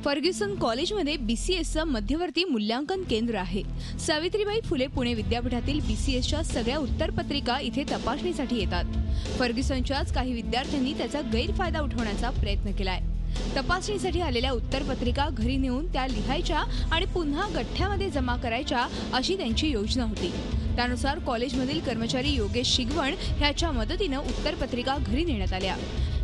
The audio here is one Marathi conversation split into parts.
फर्ग्युसन कॉलेजमध्ये बीसीएसचं मध्यवर्ती मूल्यांकन केंद्र आहे। सावित्रीबाई फुले पुणे विद्यापीठातील बीसीएसच्या सगळ्या उत्तरपत्रिका इथे तपासणीसाठी येतात। फर्ग्युसनच्याच काही विद्यार्थ्यांनी त्याचा गैरफायदा उठवण्याचा प्रयत्न केलाय। तपासणीसाठी आलेल्या उत्तरपत्रिका घरी नेऊन त्या लिहायच्या आणि पुन्हा गठ्ठ्यामध्ये जमा करायच्या अशी त्यांची योजना होती। त्यानुसार कॉलेजमधील कर्मचारी योगेश शिगवण ह्याच्या मदतीने उत्तरपत्रिका घरी नेण्यात आल्या।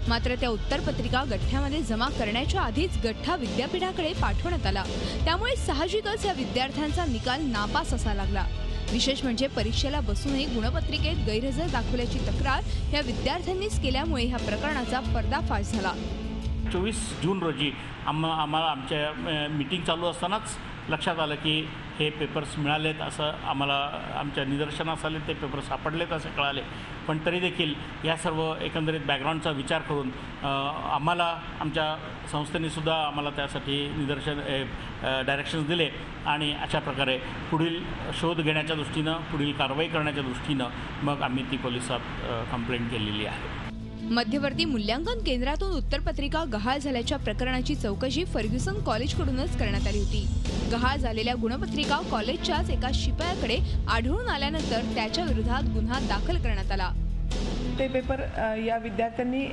मात्र त्या उत्तरपत्रिका गठ्ठ्यामध्ये जमा करण्याच्या आधीच गठ्ठा विद्यापीठाकडे पाठवण्यात आला। त्यामुळे साहजिकच या विद्यार्थ्यांचा निकाल नापास असा लागला। विशेष म्हणजे परीक्षेला बसूनही गुणपत्रिकेत गैरहजर दाखवल्याची तक्रार या विद्यार्थ्यांनीच केल्यामुळे ह्या प्रकरणाचा पर्दाफाश झाला। 24 जून रोजी आम्हाला आमच्या मीटिंग चालू असतानाच लक्षात आलं की हे पेपर्स मिळालेत असं आम्हाला आमच्या निदर्शनास आले, ते पेपर सापडलेत असे कळाले। पण तरी देखील या सर्व एकंदरीत बॅकग्राऊंडचा विचार करून आम्हाला आमच्या संस्थेने सुद्धा आम्हाला त्यासाठी डायरेक्शन्स दिले आणि अशा प्रकारे पुढील शोध घेण्याच्या दृष्टीनं, पुढील कारवाई करण्याच्या दृष्टीनं मग आम्ही ती पोलिसात कंप्लेंट केलेली आहे। मध्यवर्ती मूल्यांकन केंद्रातून उत्तरपत्रिका गहाळ झाल्याच्या प्रकरणाची चौकशी फर्ग्युसन कॉलेजकडूनच करण्यात आली होती। गहाळ झालेल्या गुणपत्रिका कॉलेजच्याच एका शिपायाकडे आढळून आल्यानंतर त्याच्या विरोधात गुन्हा दाखल करण्यात आला। ते पेपर या विद्यार्थ्यांनी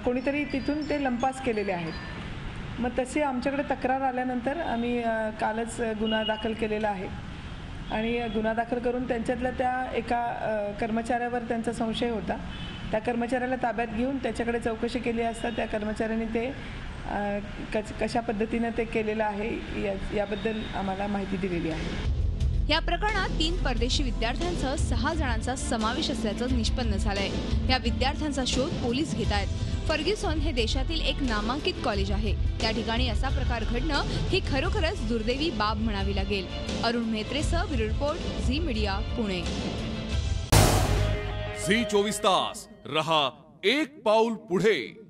कोणीतरी तिथून ते लंपास केलेले आहेत। मग तसे आमच्याकडे तक्रार आल्यानंतर आम्ही कालच गुन्हा दाखल केलेला आहे आणि गुन्हा दाखल करून त्यांच्यातल्या त्या एका कर्मचाऱ्यावर त्यांचा संशय होता। त्या कर्मचाऱ्याला ताब्यात घेऊन त्याच्याकडे चौकशी केली असता त्या कर्मचाऱ्यांनी ते कशा पद्धतीने ते केलेलं आहे याबद्दल आम्हाला माहिती दिलेली आहे। या प्रकरणात 3 परदेशी विद्यार्थ्यांसह 6 जणांचा समावेश असल्याचं निष्पन्न झालंय। या विद्यार्थ्यांचा शोध पोलीस घेत आहेत। फर्ग्युसन हे देशातील एक नामांकित कॉलेज आहे। त्या ठिकाणी असा प्रकार घडणं ही खरोखरच दुर्दैवी बाब म्हणावी लागेल। अरुण मेहत्रेसह bureau report, Zee media, Pune. Zee 24 तास रहा एक पाऊल पुढे।